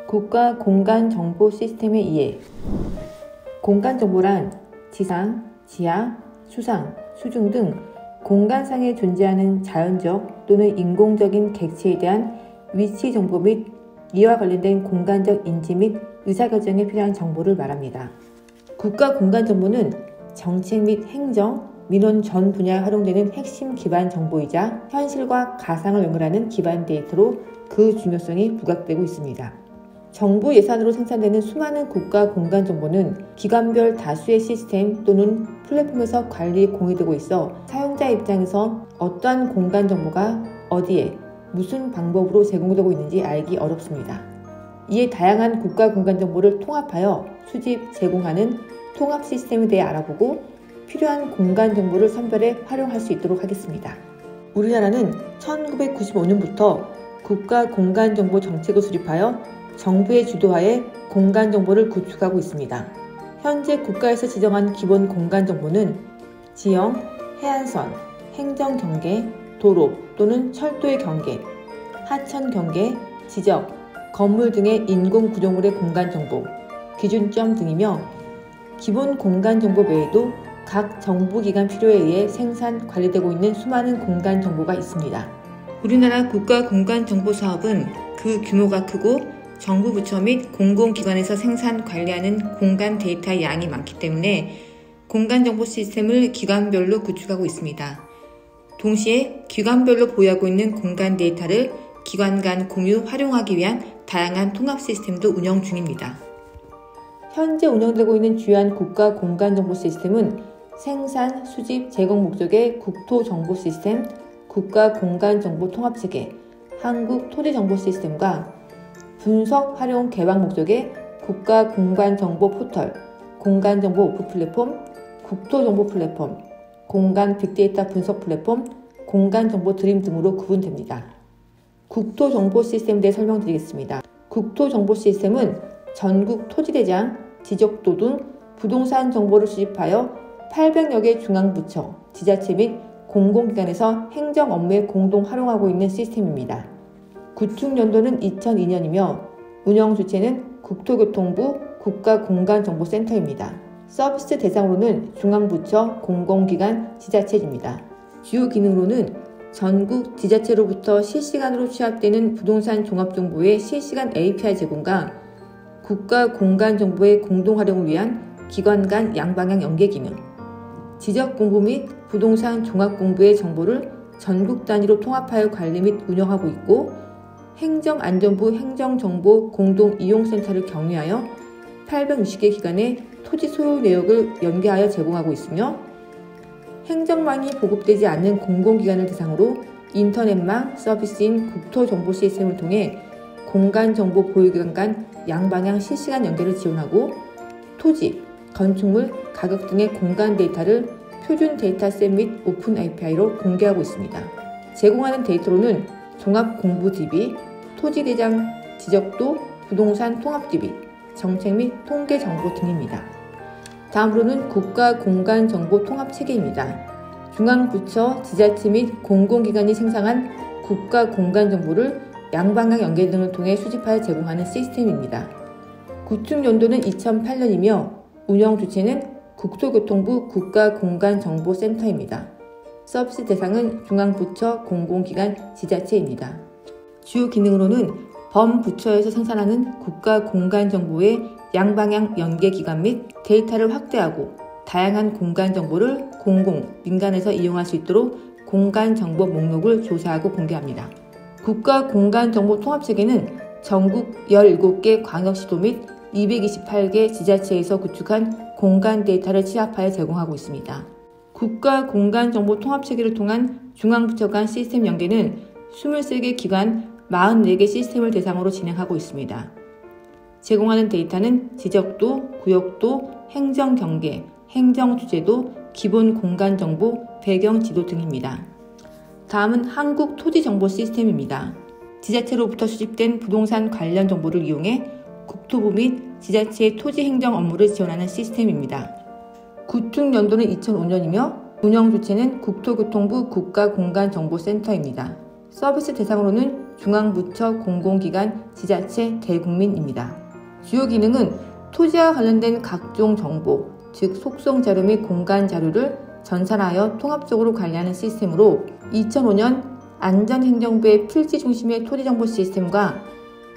국가 공간정보 시스템의 이해. 공간정보란 지상, 지하, 수상, 수중 등 공간상에 존재하는 자연적 또는 인공적인 객체에 대한 위치 정보 및 이와 관련된 공간적 인지 및 의사결정에 필요한 정보를 말합니다. 국가 공간정보는 정책 및 행정, 민원 전 분야에 활용되는 핵심 기반 정보이자 현실과 가상을 연결하는 기반 데이터로 그 중요성이 부각되고 있습니다. 정부 예산으로 생산되는 수많은 국가 공간 정보는 기관별 다수의 시스템 또는 플랫폼에서 관리에 공유되고 있어 사용자 입장에서 어떠한 공간 정보가 어디에 무슨 방법으로 제공되고 있는지 알기 어렵습니다. 이에 다양한 국가 공간 정보를 통합하여 수집, 제공하는 통합 시스템에 대해 알아보고 필요한 공간 정보를 선별해 활용할 수 있도록 하겠습니다. 우리나라는 1995년부터 국가 공간 정보 정책을 수립하여 정부의 주도하에 공간정보를 구축하고 있습니다. 현재 국가에서 지정한 기본 공간정보는 지형, 해안선, 행정경계, 도로 또는 철도의 경계, 하천 경계, 지적, 건물 등의 인공구조물의 공간정보, 기준점 등이며 기본 공간정보 외에도 각 정부기관 필요에 의해 생산, 관리되고 있는 수많은 공간정보가 있습니다. 우리나라 국가 공간정보 사업은 그 규모가 크고 정부 부처 및 공공기관에서 생산, 관리하는 공간 데이터의 양이 많기 때문에 공간정보 시스템을 기관별로 구축하고 있습니다. 동시에 기관별로 보유하고 있는 공간 데이터를 기관 간 공유, 활용하기 위한 다양한 통합 시스템도 운영 중입니다. 현재 운영되고 있는 주요한 국가 공간정보 시스템은 생산, 수집, 제공 목적의 국토정보 시스템, 국가 공간정보 통합체계, 한국토지정보 시스템과 분석, 활용, 개방 목적의 국가 공간정보 포털, 공간정보 오프 플랫폼, 국토정보 플랫폼, 공간 빅데이터 분석 플랫폼, 공간정보 드림 등으로 구분됩니다. 국토정보 시스템에 대해 설명드리겠습니다. 국토정보 시스템은 전국 토지대장, 지적도 등 부동산 정보를 수집하여 800여 개 중앙부처, 지자체 및 공공기관에서 행정 업무에 공동 활용하고 있는 시스템입니다. 구축 연도는 2002년이며 운영 주체는 국토교통부 국가공간정보센터입니다. 서비스 대상으로는 중앙부처, 공공기관, 지자체입니다. 주요 기능으로는 전국 지자체로부터 실시간으로 취합되는 부동산 종합정보의 실시간 API 제공과 국가공간정보의 공동활용을 위한 기관 간 양방향 연계 기능, 지적공부 및 부동산 종합공부의 정보를 전국 단위로 통합하여 관리 및 운영하고 있고 행정안전부 행정정보 공동이용센터를 경유하여 860개 기관의 토지 소유 내역을 연계하여 제공하고 있으며 행정망이 보급되지 않는 공공기관을 대상으로 인터넷망 서비스인 국토정보 시스템을 통해 공간정보 보유기관 간 양방향 실시간 연계를 지원하고 토지, 건축물, 가격 등의 공간 데이터를 표준 데이터셋 및 오픈 API로 공개하고 있습니다. 제공하는 데이터로는 종합공부DB, 토지대장, 지적도, 부동산 통합DB, 정책 및 통계정보 등입니다. 다음으로는 국가공간정보 통합체계입니다. 중앙부처, 지자체 및 공공기관이 생산한 국가공간정보를 양방향 연계 등을 통해 수집하여 제공하는 시스템입니다. 구축 연도는 2008년이며 운영 주체는 국토교통부 국가공간정보센터입니다. 서비스 대상은 중앙부처, 공공기관, 지자체입니다. 주요 기능으로는 범부처에서 생산하는 국가공간정보의 양방향 연계기관 및 데이터를 확대하고 다양한 공간정보를 공공, 민간에서 이용할 수 있도록 공간정보 목록을 조사하고 공개합니다. 국가공간정보 통합체계는 전국 17개 광역시도 및 228개 지자체에서 구축한 공간 데이터를 취합하여 제공하고 있습니다. 국가공간정보 통합체계를 통한 중앙부처 간 시스템 연계는 23개 기관 44개 시스템을 대상으로 진행하고 있습니다. 제공하는 데이터는 지적도, 구역도, 행정경계, 행정주제도, 기본 공간정보, 배경지도 등입니다. 다음은 한국토지정보 시스템입니다. 지자체로부터 수집된 부동산 관련 정보를 이용해 국토부 및 지자체의 토지행정 업무를 지원하는 시스템입니다. 구축 연도는 2005년이며 운영 주체는 국토교통부 국가공간정보센터입니다. 서비스 대상으로는 중앙부처, 공공기관, 지자체, 대국민입니다. 주요 기능은 토지와 관련된 각종 정보, 즉 속성 자료 및 공간 자료를 전산하여 통합적으로 관리하는 시스템으로 2005년 안전행정부의 필지 중심의 토지정보 시스템과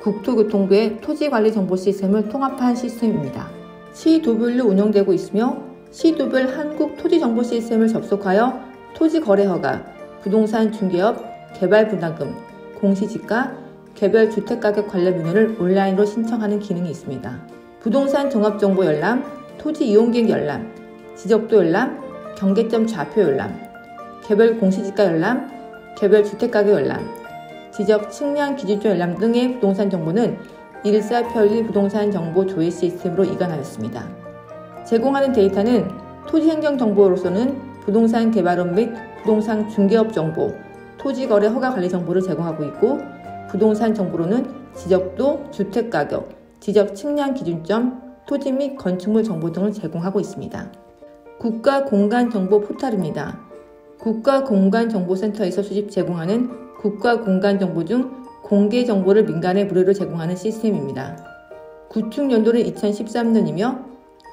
국토교통부의 토지관리 정보 시스템을 통합한 시스템입니다. 시도별로 운영되고 있으며 시도별 한국 토지정보 시스템을 접속하여 토지거래허가, 부동산 중개업, 개발분담금, 공시지가, 개별 주택가격 관련 문의를 온라인으로 신청하는 기능이 있습니다. 부동산 종합정보 열람, 토지 이용계획 열람, 지적도 열람, 경계점 좌표 열람, 개별 공시지가 열람, 개별 주택가격 열람, 지적 측량 기준점 열람 등의 부동산 정보는 일사편리 부동산 정보 조회 시스템으로 이관하였습니다. 제공하는 데이터는 토지행정 정보로서는 부동산 개발업 및 부동산 중개업 정보, 토지거래 허가 관리 정보를 제공하고 있고, 부동산 정보로는 지적도, 주택가격, 지적 측량 기준점, 토지 및 건축물 정보 등을 제공하고 있습니다. 국가공간정보 포털입니다. 국가공간정보센터에서 수집 제공하는 국가공간정보 중 공개 정보를 민간에 무료로 제공하는 시스템입니다. 구축 연도는 2013년이며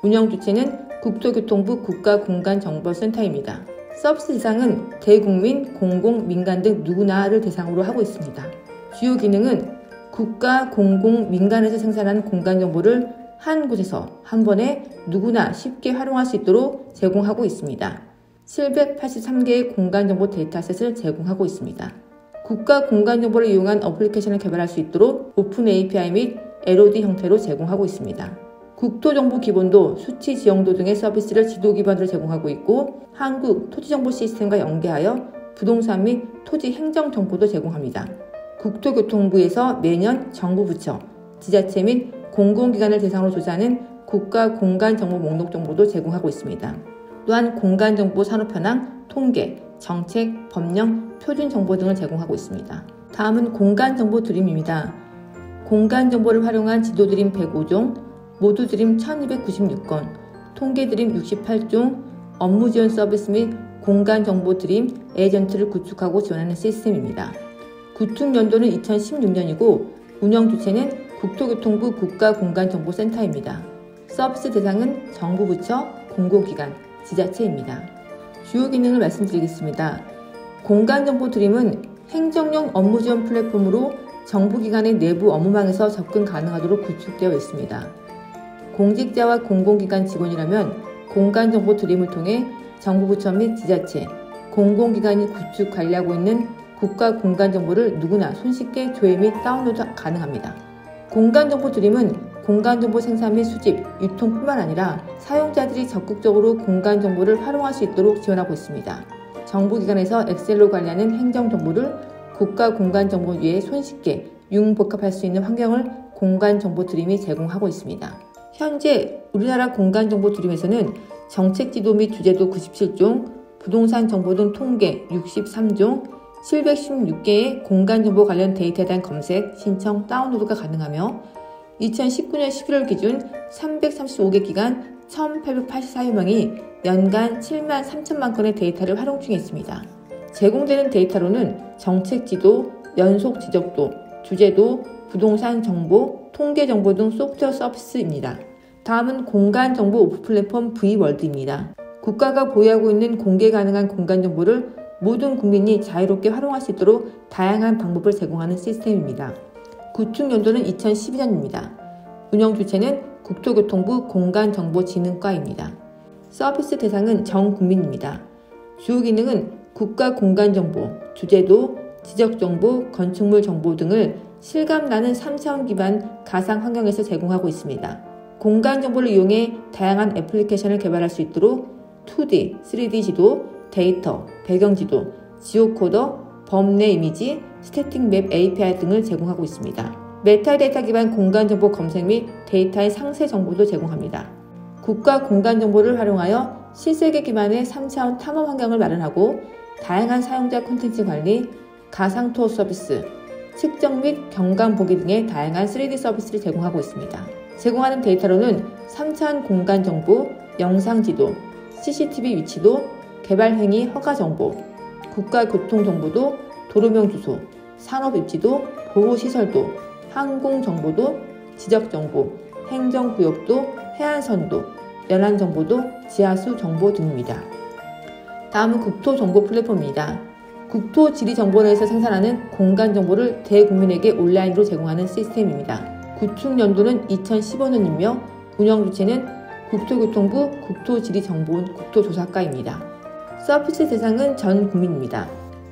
운영 주체는 국토교통부 국가공간정보센터입니다. 서비스 대상은 대국민, 공공, 민간 등 누구나를 대상으로 하고 있습니다. 주요 기능은 국가, 공공, 민간에서 생산한 공간정보를 한 곳에서 한 번에 누구나 쉽게 활용할 수 있도록 제공하고 있습니다. 783개의 공간정보 데이터셋을 제공하고 있습니다. 국가 공간정보를 이용한 어플리케이션을 개발할 수 있도록 오픈 API 및 LOD 형태로 제공하고 있습니다. 국토정보 기본도, 수치 지형도 등의 서비스를 지도 기반으로 제공하고 있고, 한국 토지정보 시스템과 연계하여 부동산 및 토지 행정 정보도 제공합니다. 국토교통부에서 매년 정부 부처, 지자체 및 공공기관을 대상으로 조사하는 국가 공간정보 목록 정보도 제공하고 있습니다. 또한 공간정보 산업 현황, 통계, 정책, 법령, 표준 정보 등을 제공하고 있습니다. 다음은 공간정보 드림입니다. 공간정보를 활용한 지도 드림 105종, 모두 드림 1296건, 통계 드림 68종, 업무 지원 서비스 및 공간정보 드림 에이전트를 구축하고 지원하는 시스템입니다. 구축 연도는 2016년이고 운영 주체는 국토교통부 국가공간정보센터입니다. 서비스 대상은 정부 부처, 공공기관, 지자체입니다. 주요 기능을 말씀드리겠습니다. 공간정보 드림은 행정용 업무 지원 플랫폼으로 정부기관의 내부 업무망에서 접근 가능하도록 구축되어 있습니다. 공직자와 공공기관 직원이라면 공간정보 드림을 통해 정부 부처 및 지자체, 공공기관이 구축 관리하고 있는 국가 공간정보를 누구나 손쉽게 조회 및 다운로드 가능합니다. 공간정보 드림은 공간정보 생산 및 수집, 유통뿐만 아니라 사용자들이 적극적으로 공간정보를 활용할 수 있도록 지원하고 있습니다. 정부기관에서 엑셀로 관리하는 행정정보를 국가 공간정보위에 손쉽게 융복합할 수 있는 환경을 공간정보 드림이 제공하고 있습니다. 현재 우리나라 공간정보 드림에서는 정책지도 및 주제도 97종, 부동산 정보 등 통계 63종, 716개의 공간정보 관련 데이터에 대한 검색, 신청, 다운로드가 가능하며 2019년 11월 기준 335개 기관 1,884여 명이 연간 7만 3천만 건의 데이터를 활용 중에 있습니다. 제공되는 데이터로는 정책지도, 연속 지적도, 주제도, 부동산 정보, 통계 정보 등 소프트웨어 서비스입니다. 다음은 공간정보 오프 플랫폼 V월드입니다. 국가가 보유하고 있는 공개 가능한 공간정보를 모든 국민이 자유롭게 활용할 수 있도록 다양한 방법을 제공하는 시스템입니다. 구축 연도는 2012년입니다. 운영 주체는 국토교통부 공간정보진흥과입니다. 서비스 대상은 전 국민입니다. 주요 기능은 국가 공간정보, 주제도, 지적정보, 건축물 정보 등을 실감나는 3차원 기반 가상 환경에서 제공하고 있습니다. 공간정보를 이용해 다양한 애플리케이션을 개발할 수 있도록 2D, 3D 지도, 데이터, 배경지도, 지오코더, 범내 이미지, 스태틱 맵 API 등을 제공하고 있습니다. 메타데이터 기반 공간정보 검색 및 데이터의 상세 정보도 제공합니다. 국가 공간정보를 활용하여 실세계 기반의 3차원 탐험 환경을 마련하고 다양한 사용자 콘텐츠 관리, 가상 투어 서비스, 측정 및 경관 보기 등의 다양한 3D 서비스를 제공하고 있습니다. 제공하는 데이터로는 3차원 공간정보, 영상지도, CCTV 위치도, 개발행위 허가 정보, 국가교통정보도, 도로명 주소, 산업입지도, 도로시설도, 항공정보도, 지적정보, 행정구역도, 해안선도, 연안정보도, 지하수 정보 등입니다. 다음은 국토정보 플랫폼입니다. 국토지리정보원에서 생산하는 공간정보를 대국민에게 온라인으로 제공하는 시스템입니다. 구축 연도는 2015년이며 운영주체는 국토교통부 국토지리정보원 국토조사과입니다. 서비스 대상은 전 국민입니다.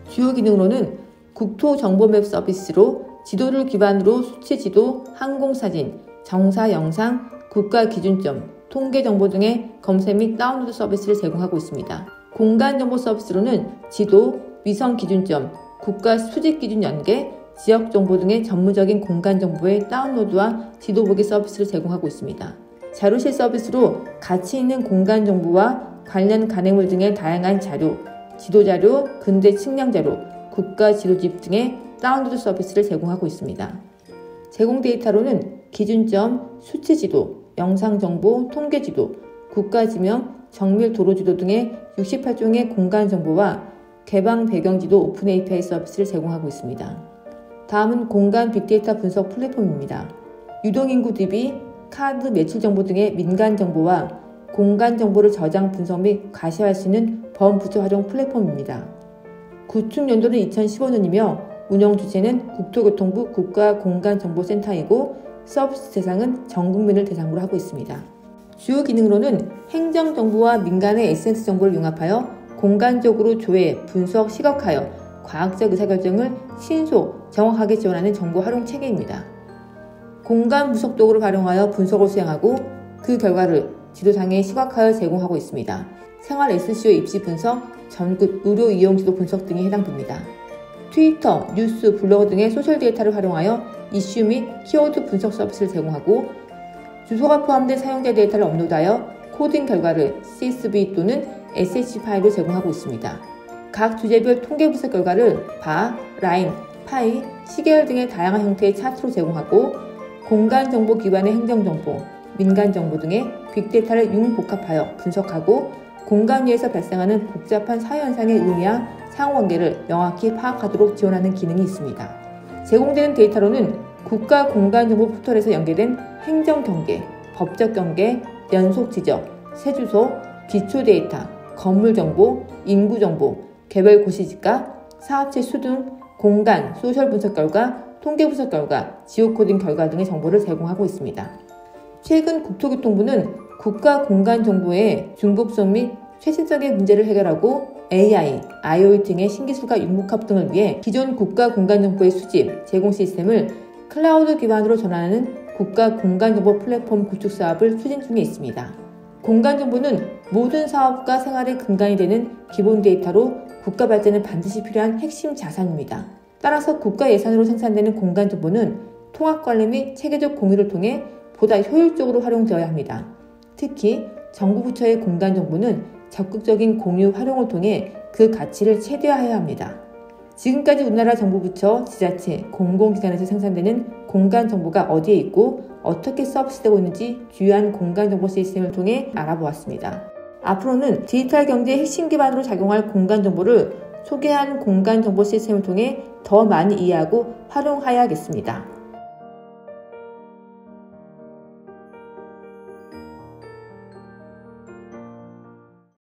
주요 기능으로는 국토정보맵 서비스로 지도를 기반으로 수치지도, 항공사진, 정사 영상, 국가기준점, 통계정보 등의 검색 및 다운로드 서비스를 제공하고 있습니다. 공간정보 서비스로는 지도, 위성기준점, 국가수직기준 연계, 지역정보 등의 전문적인 공간정보의 다운로드와 지도 보기 서비스를 제공하고 있습니다. 자료실 서비스로 가치 있는 공간정보와 관련 간행물 등의 다양한 자료, 지도자료, 근대 측량자료, 국가지도집 등의 다운로드 서비스를 제공하고 있습니다. 제공 데이터로는 기준점, 수치지도, 영상정보, 통계지도, 국가지명, 정밀도로지도 등의 68종의 공간정보와 개방 배경지도 오픈 API 서비스를 제공하고 있습니다. 다음은 공간 빅데이터 분석 플랫폼입니다. 유동인구 DB, 카드 매출 정보 등의 민간 정보와 공간 정보를 저장, 분석 및 가시화할 수 있는 범부처 활용 플랫폼입니다. 구축 연도는 2015년이며 운영 주체는 국토교통부 국가공간정보센터이고 서비스 대상은 전 국민을 대상으로 하고 있습니다. 주요 기능으로는 행정정보와 민간의 에센스 정보를 융합하여 공간적으로 조회, 분석, 시각화하여 과학적 의사결정을 신속, 정확하게 지원하는 정보 활용 체계입니다. 공간 분석 도구를 활용하여 분석을 수행하고 그 결과를 지도상에 시각화하여 제공하고 있습니다. 생활 SEO 입시 분석, 전국 의료 이용지도 분석 등이 해당됩니다. 트위터, 뉴스, 블로그 등의 소셜 데이터를 활용하여 이슈 및 키워드 분석 서비스를 제공하고 주소가 포함된 사용자 데이터를 업로드하여 코딩 결과를 CSV 또는 SH 파일로 제공하고 있습니다. 각 주제별 통계 분석 결과를 바, 라인, 파이, 시계열 등의 다양한 형태의 차트로 제공하고 공간정보 기반의 행정정보, 민간정보 등의 빅데이터를 융복합하여 분석하고 공간 위에서 발생하는 복잡한 사회현상의 의미와 상호관계를 명확히 파악하도록 지원하는 기능이 있습니다. 제공되는 데이터로는 국가공간정보 포털에서 연계된 행정경계, 법적경계, 연속지적, 세주소, 기초데이터, 건물정보, 인구정보, 개별 고시지가, 사업체 수 등 공간, 소셜 분석 결과, 통계 분석 결과, 지오코딩 결과 등의 정보를 제공하고 있습니다. 최근 국토교통부는 국가공간정보의 중복성 및 최신적인 문제를 해결하고 AI, IoT 등의 신기술과 융복합 등을 위해 기존 국가공간정보의 수집, 제공 시스템을 클라우드 기반으로 전환하는 국가공간정보 플랫폼 구축 사업을 추진 중에 있습니다. 공간정보는 모든 사업과 생활의 근간이 되는 기본 데이터로 국가 발전에 반드시 필요한 핵심 자산입니다. 따라서 국가 예산으로 생산되는 공간정보는 통합관리 및 체계적 공유를 통해 보다 효율적으로 활용되어야 합니다. 특히 정부 부처의 공간정보는 적극적인 공유 활용을 통해 그 가치를 최대화해야 합니다. 지금까지 우리나라 정부 부처, 지자체, 공공기관에서 생산되는 공간정보가 어디에 있고 어떻게 서비스되고 있는지 주요한 공간정보 시스템을 통해 알아보았습니다. 앞으로는 디지털 경제의 핵심 기반으로 작용할 공간정보를 소개한 공간정보 시스템을 통해 더 많이 이해하고 활용하여야겠습니다.